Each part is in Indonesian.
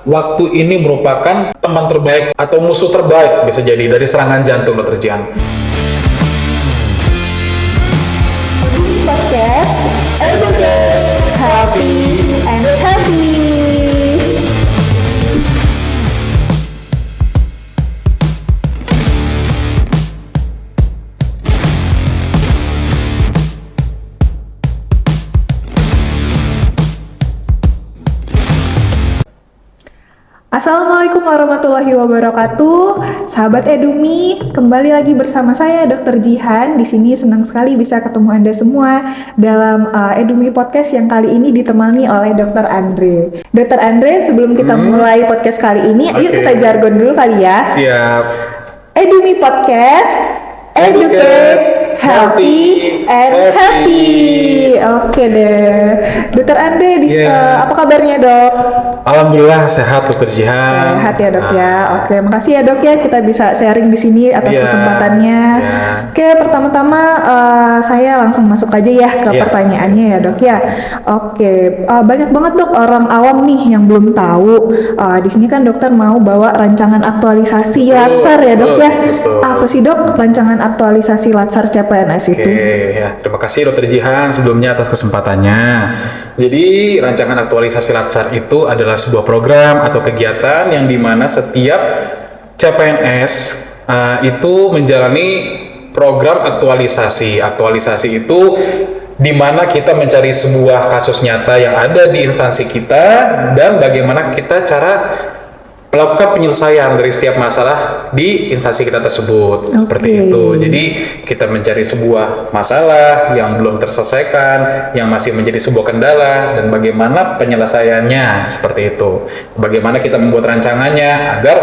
waktu ini merupakan teman terbaik atau musuh terbaik bisa jadi dari serangan jantung, Dokter Jihan. Podcast Educate, Happy and Happy. Assalamualaikum warahmatullahi wabarakatuh, sahabat Edumi. Kembali lagi bersama saya Dr. Jihan. Di sini senang sekali bisa ketemu Anda semua dalam Edumi Podcast yang kali ini ditemani oleh Dr. Andre. Dr. Andre, sebelum kita mulai podcast kali ini, ayo kita jargon dulu kali ya. Siap. Edumi Podcast, Educate, Healthy and Happy. Oke deh, Dr. Andre, apa kabarnya dok? Alhamdulillah sehat, Dokter Jihan. Sehat ya dok ya. Oke, makasih ya dok ya, kita bisa sharing di sini atas kesempatannya. Oke, pertama-tama saya langsung masuk aja ya ke pertanyaannya ya dok ya. Oke, banyak banget dok orang awam nih yang belum tahu. Di sini kan dokter mau bawa rancangan aktualisasi Latsar ya dok ya. Apa sih dok rancangan aktualisasi Latsar CPNS itu? Oke, ya terima kasih Dokter Jihan sebelumnya atas kesempatannya. Jadi rancangan aktualisasi Latsar itu adalah sebuah program atau kegiatan yang dimana setiap CPNS itu menjalani program aktualisasi. Aktualisasi itu dimana kita mencari sebuah kasus nyata yang ada di instansi kita dan bagaimana kita cara melakukan penyelesaian dari setiap masalah di instansi kita tersebut. Seperti itu. Jadi kita mencari sebuah masalah yang belum terselesaikan, yang masih menjadi sebuah kendala, dan bagaimana penyelesaiannya. Seperti itu. Bagaimana kita membuat rancangannya agar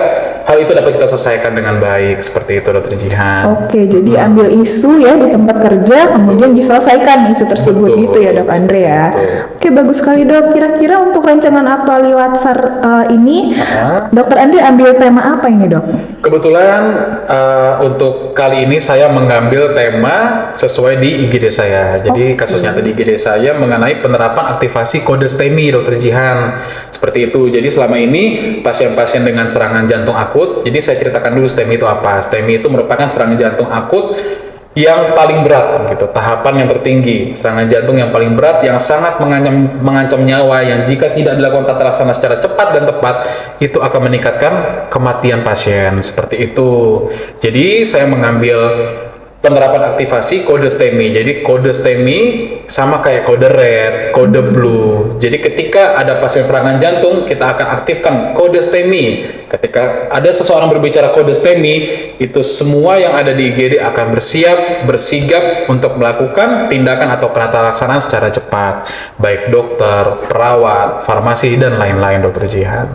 hal itu dapat kita selesaikan dengan baik. Seperti itu, Dokter Jihan. Oke, jadi ambil isu ya di tempat kerja, kemudian diselesaikan isu tersebut. Gitu ya dok Andre ya. Oke, bagus sekali dok. Kira-kira untuk rancangan aktualisasi Latsar ini, Dokter Andre ambil tema apa ini dok? Kebetulan untuk kali ini saya mengambil tema sesuai di IGD saya. Jadi kasus nyata di IGD saya mengenai penerapan aktivasi kode STEMI, Dokter Jihan. Seperti itu. Jadi selama ini pasien-pasien dengan serangan jantung akut, jadi saya ceritakan dulu STEMI itu apa. STEMI itu merupakan serangan jantung akut yang paling berat, gitu, tahapan yang tertinggi, serangan jantung yang paling berat, yang sangat mengancam nyawa, yang jika tidak dilakukan tata laksana secara cepat dan tepat, itu akan meningkatkan kematian pasien, seperti itu. Jadi saya mengambil penerapan aktivasi kode STEMI. Jadi kode STEMI sama kayak kode red, kode blue. Jadi ketika ada pasien serangan jantung, kita akan aktifkan kode STEMI. Ketika ada seseorang berbicara kode STEMI, itu semua yang ada di IGD akan bersigap untuk melakukan tindakan atau penata laksanaan secara cepat. Baik dokter, perawat, farmasi, dan lain-lain, Dokter Jihan.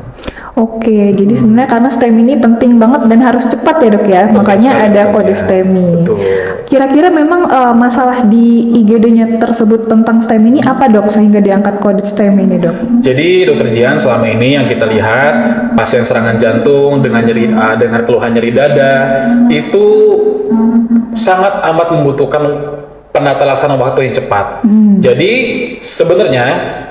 Oke, jadi sebenarnya karena STEMI ini penting banget dan harus cepat ya dok ya, makanya ada kode STEMI. Kira-kira memang masalah di IGD-nya tersebut tentang STEMI ini apa dok sehingga diangkat kode STEMI ini dok? Jadi Dokter Jihan, selama ini yang kita lihat pasien serangan jantung dengan keluhan nyeri dada itu sangat amat membutuhkan penata laksana waktu yang cepat. Jadi sebenarnya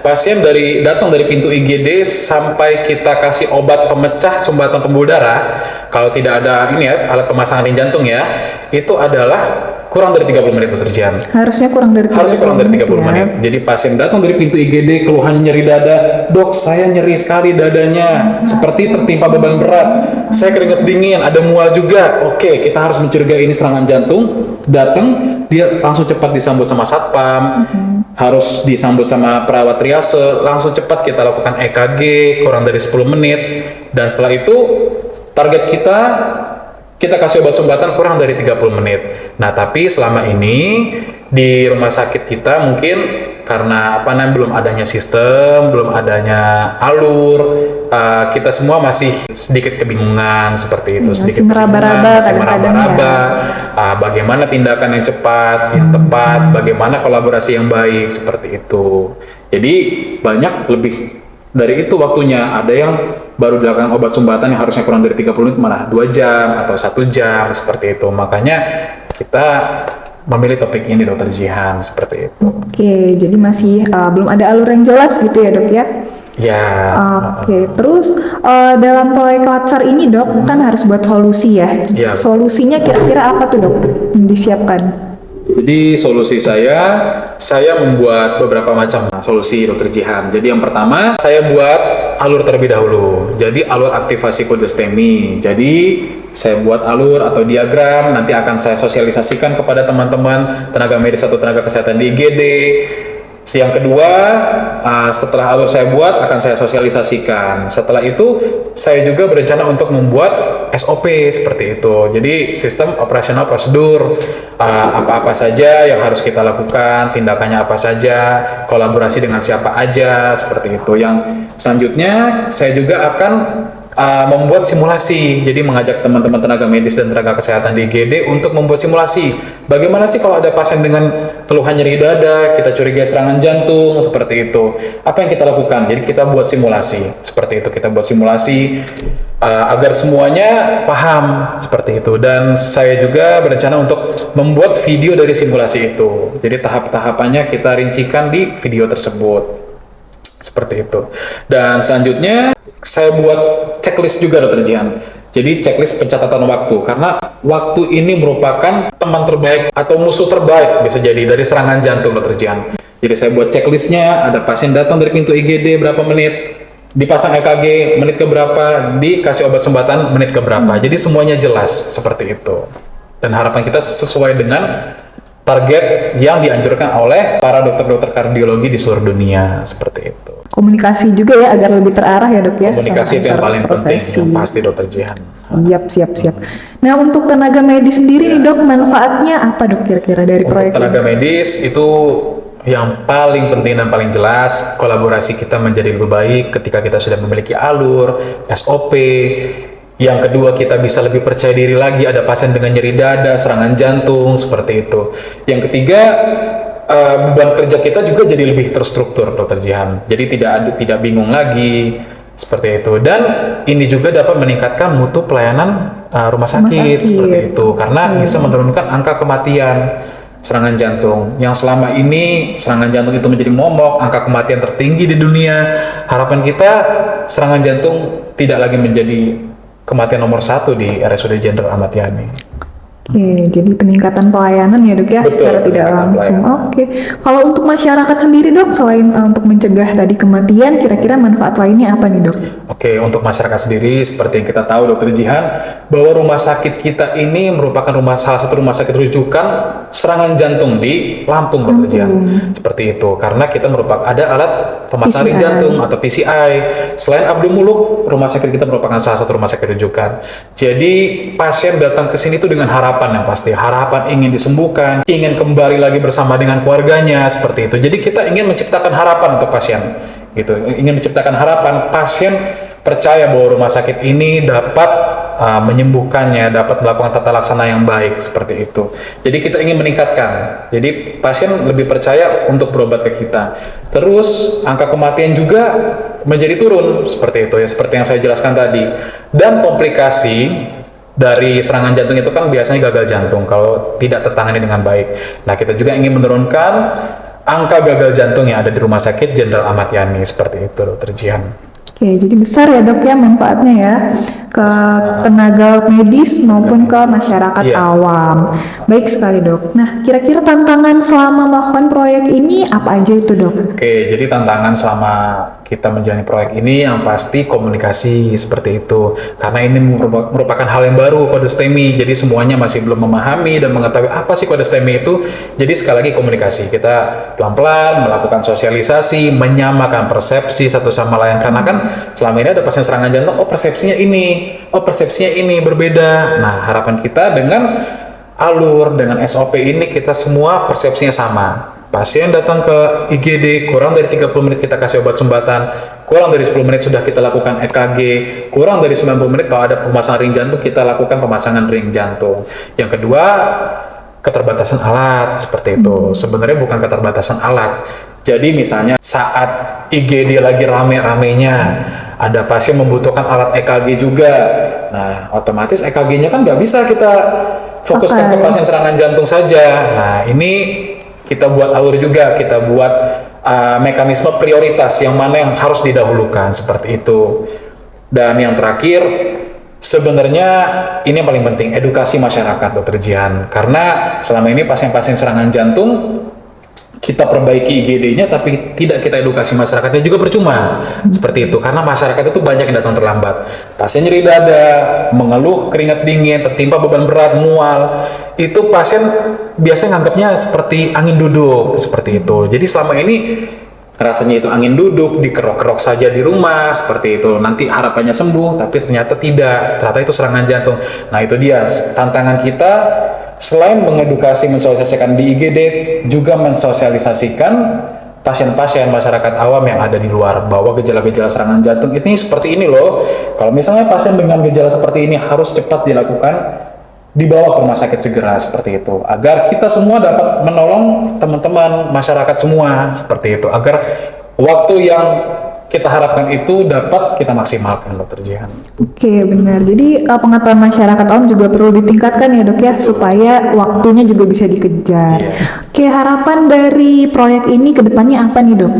pasien datang dari pintu IGD sampai kita kasih obat pemecah sumbatan pembuluh darah, kalau tidak ada alat pemasangan ring jantung ya, itu adalah kurang dari 30 menit, Dokter Jihan. Harusnya kurang dari 30 menit. Jadi pasien datang dari pintu IGD keluhannya nyeri dada, dok saya nyeri sekali dadanya, seperti tertimpa beban berat, saya keringat dingin, ada mual juga. Oke, kita harus mencurigai ini serangan jantung. Datang, dia langsung cepat disambut sama satpam, harus disambut sama perawat triase, langsung cepat kita lakukan EKG kurang dari 10 menit, dan setelah itu target kita kasih obat sumbatan kurang dari 30 menit. Nah, tapi selama ini di rumah sakit kita mungkin karena belum adanya sistem, belum adanya alur, kita semua masih sedikit kebingungan seperti itu, sedikit meraba-raba, bagaimana tindakan yang cepat, yang tepat, bagaimana kolaborasi yang baik, seperti itu. Jadi banyak lebih dari itu waktunya, ada yang baru dilakukan obat sumbatan yang harusnya kurang dari 30 menit malah 2 jam atau 1 jam, seperti itu. Makanya kita memilih topik ini, Dokter Jihan, seperti itu. Oke, jadi masih belum ada alur yang jelas gitu ya dok ya? Ya. Oke, terus dalam proyek latsar ini dok kan harus buat solusi ya. Iya. Solusinya kira-kira apa tuh dok yang disiapkan? Jadi solusi saya membuat beberapa macam solusi Dr. Jihan. Jadi yang pertama, saya buat alur terlebih dahulu. Jadi alur aktivasi kode STEMI. Jadi saya buat alur atau diagram, nanti akan saya sosialisasikan kepada teman-teman tenaga medis atau tenaga kesehatan di IGD. Yang kedua, setelah alur saya buat, akan saya sosialisasikan. Setelah itu, saya juga berencana untuk membuat SOP seperti itu. Jadi, sistem operasional prosedur, apa-apa saja yang harus kita lakukan, tindakannya apa saja, kolaborasi dengan siapa aja, seperti itu. Yang selanjutnya, saya juga akan membuat simulasi. Jadi mengajak teman-teman tenaga medis dan tenaga kesehatan di IGD untuk membuat simulasi. Bagaimana sih kalau ada pasien dengan keluhan nyeri dada, kita curiga serangan jantung, seperti itu. Apa yang kita lakukan? Jadi kita buat simulasi. Seperti itu, kita buat simulasi agar semuanya paham seperti itu. Dan saya juga berencana untuk membuat video dari simulasi itu. Jadi tahap-tahapannya kita rincikan di video tersebut. Seperti itu. Dan selanjutnya saya buat checklist juga Dr. Jihan. Jadi checklist pencatatan waktu, karena waktu ini merupakan teman terbaik atau musuh terbaik bisa jadi dari serangan jantung Dr. Jihan. Jadi saya buat checklistnya, ada pasien datang dari pintu IGD berapa menit, dipasang EKG menit ke berapa, dikasih obat sumbatan menit ke berapa. Jadi semuanya jelas seperti itu. Dan harapan kita sesuai dengan target yang dianjurkan oleh para dokter-dokter kardiologi di seluruh dunia, seperti itu. Komunikasi juga ya agar lebih terarah ya dok ya. Komunikasi itu yang paling penting, yang pasti Dr. Jihan. Siap. Nah untuk tenaga medis sendiri nih dok, manfaatnya apa dok kira-kira dari proyek Untuk tenaga ini? medis itu yang paling penting dan paling jelas, kolaborasi kita menjadi lebih baik ketika kita sudah memiliki alur, SOP. Yang kedua, kita bisa lebih percaya diri lagi, ada pasien dengan nyeri dada, serangan jantung, seperti itu. Yang ketiga, beban kerja kita juga jadi lebih terstruktur, Dr. Jihan. Jadi tidak bingung lagi, seperti itu. Dan ini juga dapat meningkatkan mutu pelayanan rumah sakit, seperti itu. Karena bisa menurunkan angka kematian serangan jantung. Yang selama ini serangan jantung itu menjadi momok, angka kematian tertinggi di dunia. Harapan kita serangan jantung tidak lagi menjadi kematian nomor 1 di RSUD Jenderal Ahmad Yani. Oke, jadi peningkatan pelayanan ya dok ya, Betul, secara tidak langsung. Oke, kalau untuk masyarakat sendiri dok, selain untuk mencegah tadi kematian, kira-kira manfaat lainnya apa nih dok? Oke, untuk masyarakat sendiri, seperti yang kita tahu Dr. Jihan, bahwa rumah sakit kita ini merupakan salah satu rumah sakit rujukan serangan jantung di Lampung, Dr. Jihan. Seperti itu, karena kita merupakan ada alat pemasang ring jantung atau PCI. Selain Abdul Muluk, rumah sakit kita merupakan salah satu rumah sakit rujukan. Jadi pasien datang ke sini itu dengan harapan yang pasti, harapan ingin disembuhkan, ingin kembali lagi bersama dengan keluarganya, seperti itu. Jadi kita ingin menciptakan harapan untuk pasien, gitu. Ingin menciptakan harapan pasien percaya bahwa rumah sakit ini dapat menyembuhkannya, dapat melakukan tata laksana yang baik, seperti itu. Jadi kita ingin meningkatkan, jadi pasien lebih percaya untuk berobat ke kita. Terus angka kematian juga menjadi turun, seperti itu ya, seperti yang saya jelaskan tadi. Dan komplikasi dari serangan jantung itu kan biasanya gagal jantung kalau tidak tertangani dengan baik. Nah, kita juga ingin menurunkan angka gagal jantung yang ada di Rumah Sakit Jenderal Ahmad Yani, seperti itu, Dr. Jihan. Oke, jadi besar ya dok ya manfaatnya ya ke tenaga medis maupun ke masyarakat awam. Baik sekali dok. Nah, kira-kira tantangan selama melakukan proyek ini apa aja itu dok? Oke, jadi tantangan selama kita menjalani proyek ini yang pasti komunikasi, seperti itu. Karena ini merupakan hal yang baru, kode STEMI. Jadi semuanya masih belum memahami dan mengetahui apa sih kode STEMI itu. Jadi sekali lagi komunikasi. Kita pelan-pelan melakukan sosialisasi, menyamakan persepsi satu sama lain. Karena kan selama ini ada pasien serangan jantung, oh persepsinya ini berbeda. Nah, harapan kita dengan alur, dengan SOP ini kita semua persepsinya sama. Pasien datang ke IGD, kurang dari 30 menit kita kasih obat sumbatan, kurang dari 10 menit sudah kita lakukan EKG, kurang dari 90 menit kalau ada pemasangan ring jantung, kita lakukan pemasangan ring jantung. Yang kedua, keterbatasan alat, seperti itu. Sebenarnya bukan keterbatasan alat. Jadi misalnya saat IGD lagi rame-ramenya, ada pasien membutuhkan alat EKG juga. Nah, otomatis EKG-nya kan nggak bisa kita fokuskan ke pasien serangan jantung saja. Nah, ini kita buat alur juga, kita buat mekanisme prioritas yang mana yang harus didahulukan seperti itu. Dan yang terakhir, sebenarnya ini yang paling penting, edukasi masyarakat, Dokter Jihan. Karena selama ini pasien-pasien serangan jantung kita perbaiki IGD-nya tapi tidak kita edukasi masyarakatnya juga percuma. Seperti itu, karena masyarakat itu banyak yang datang terlambat. Pasien nyeri dada, mengeluh keringat dingin, tertimpa beban berat, mual, itu pasien biasanya nganggapnya seperti angin duduk, seperti itu. Jadi selama ini rasanya itu angin duduk, dikerok-kerok saja di rumah, seperti itu. Nanti harapannya sembuh, tapi ternyata tidak. Ternyata itu serangan jantung. Nah itu dia tantangan kita. Selain mengedukasi, mensosialisasikan di IGD, juga mensosialisasikan pasien-pasien masyarakat awam yang ada di luar bahwa gejala-gejala serangan jantung ini seperti ini loh. Kalau misalnya pasien dengan gejala seperti ini harus cepat dilakukan, dibawa ke rumah sakit segera, seperti itu. Agar kita semua dapat menolong teman-teman masyarakat semua, seperti itu. Agar waktu yang kita harapkan itu dapat kita maksimalkan, Dokter Jihan. Oke, benar. Jadi pengetahuan masyarakat awam juga perlu ditingkatkan ya dok ya, supaya waktunya juga bisa dikejar. Oke, harapan dari proyek ini ke depannya apa nih dok?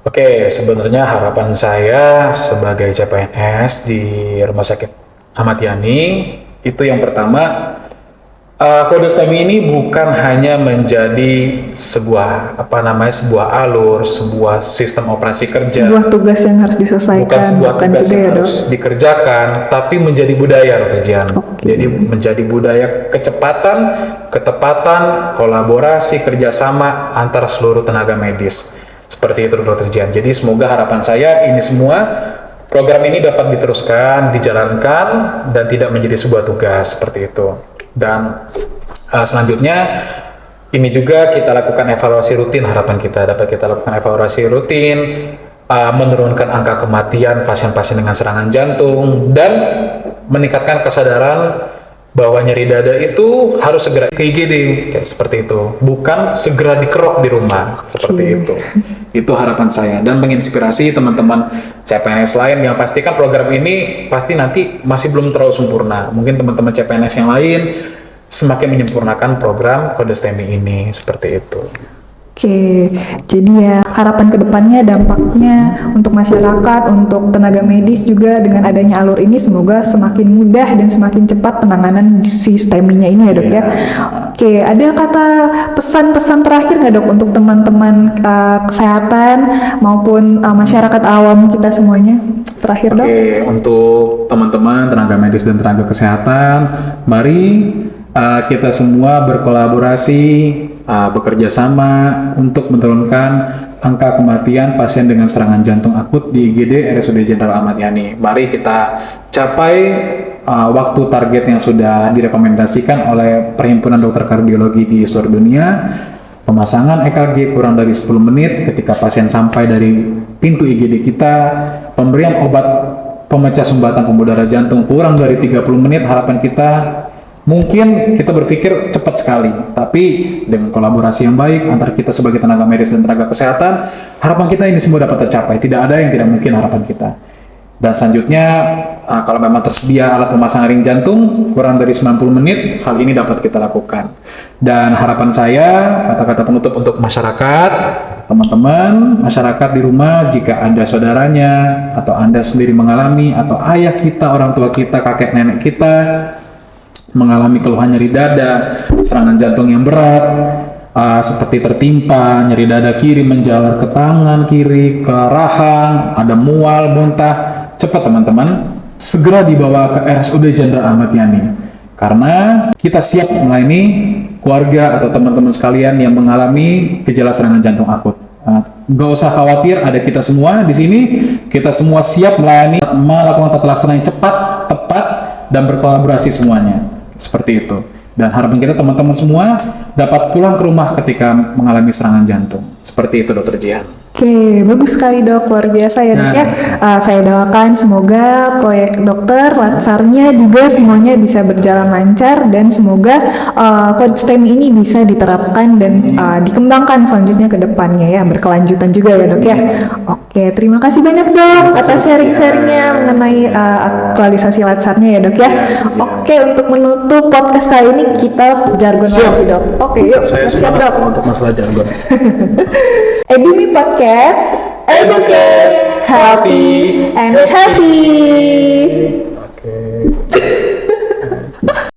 Oke, sebenarnya harapan saya sebagai CPNS di Rumah Sakit Ahmad Yani, itu yang pertama, kode STEMI ini bukan hanya menjadi sebuah sebuah alur, sebuah sistem operasi kerja, sebuah tugas yang harus diselesaikan, bukan sebuah tugas juga yang ya, harus dikerjakan, tapi menjadi budaya, Dokter Jihan. Jadi menjadi budaya kecepatan, ketepatan, kolaborasi, kerjasama antar seluruh tenaga medis. Seperti itu, Dokter Jihan. Jadi semoga harapan saya ini semua program ini dapat diteruskan, dijalankan, dan tidak menjadi sebuah tugas seperti itu. Dan selanjutnya ini juga kita lakukan evaluasi rutin, harapan kita dapat kita lakukan evaluasi rutin, menurunkan angka kematian pasien-pasien dengan serangan jantung, dan meningkatkan kesadaran bahwa nyeri dada itu harus segera ke IGD, kayak seperti itu, bukan segera dikerok di rumah, seperti itu. Itu harapan saya, dan menginspirasi teman-teman CPNS lain yang pastikan program ini pasti nanti masih belum terlalu sempurna. Mungkin teman-teman CPNS yang lain semakin menyempurnakan program kode STEMI ini, seperti itu. Oke, jadi ya harapan kedepannya dampaknya untuk masyarakat, untuk tenaga medis juga dengan adanya alur ini semoga semakin mudah dan semakin cepat penanganan si STEMI-nya ini ya dok ya. Oke, ada kata pesan-pesan terakhir nggak dok untuk teman-teman kesehatan maupun masyarakat awam kita semuanya? Terakhir dok. Oke, untuk teman-teman tenaga medis dan tenaga kesehatan, mari kita semua berkolaborasi, bekerja sama untuk menurunkan angka kematian pasien dengan serangan jantung akut di IGD RSUD Jenderal Ahmad Yani. Mari kita capai waktu target yang sudah direkomendasikan oleh Perhimpunan Dokter Kardiologi di seluruh dunia. Pemasangan EKG kurang dari 10 menit ketika pasien sampai dari pintu IGD kita. Pemberian obat pemecah sumbatan pembuluh darah jantung kurang dari 30 menit. Harapan kita, mungkin kita berpikir cepat sekali, tapi dengan kolaborasi yang baik antara kita sebagai tenaga medis dan tenaga kesehatan, harapan kita ini semua dapat tercapai. Tidak ada yang tidak mungkin harapan kita. Dan selanjutnya, kalau memang tersedia alat pemasangan ring jantung kurang dari 90 menit, hal ini dapat kita lakukan. Dan harapan saya, kata-kata penutup untuk masyarakat, teman-teman, masyarakat di rumah, jika Anda saudaranya, atau Anda sendiri mengalami, atau ayah kita, orang tua kita, kakek nenek kita, mengalami keluhan nyeri dada, serangan jantung yang berat, seperti tertimpa, nyeri dada kiri menjalar ke tangan kiri, ke rahang, ada mual, muntah, cepat teman-teman, segera dibawa ke RSUD Jenderal Ahmad Yani. Karena kita siap melayani keluarga atau teman-teman sekalian yang mengalami gejala serangan jantung akut. Gak usah khawatir, ada kita semua di sini, kita semua siap melayani, melakukan tata laksana yang cepat, tepat, dan berkolaborasi semuanya. Seperti itu. Dan harapan kita teman-teman semua dapat pulang ke rumah ketika mengalami serangan jantung. Seperti itu, Dokter Jihan. Oke, bagus sekali dok, luar biasa ya dok ya. Saya doakan semoga proyek dokter latsarnya juga semuanya bisa berjalan lancar dan semoga kode STEM ini bisa diterapkan dan dikembangkan selanjutnya ke depannya ya, berkelanjutan juga ya dok ya. Oke, terima kasih banyak dok atas sharing-sharingnya mengenai aktualisasi latsarnya ya dok ya. Oke, untuk menutup podcast kali ini kita jargon lagi dok. Oke, yuk Saya siap dok. untuk masalah jargon. Edumi Podcast, educate, healthy, and happy. Oke.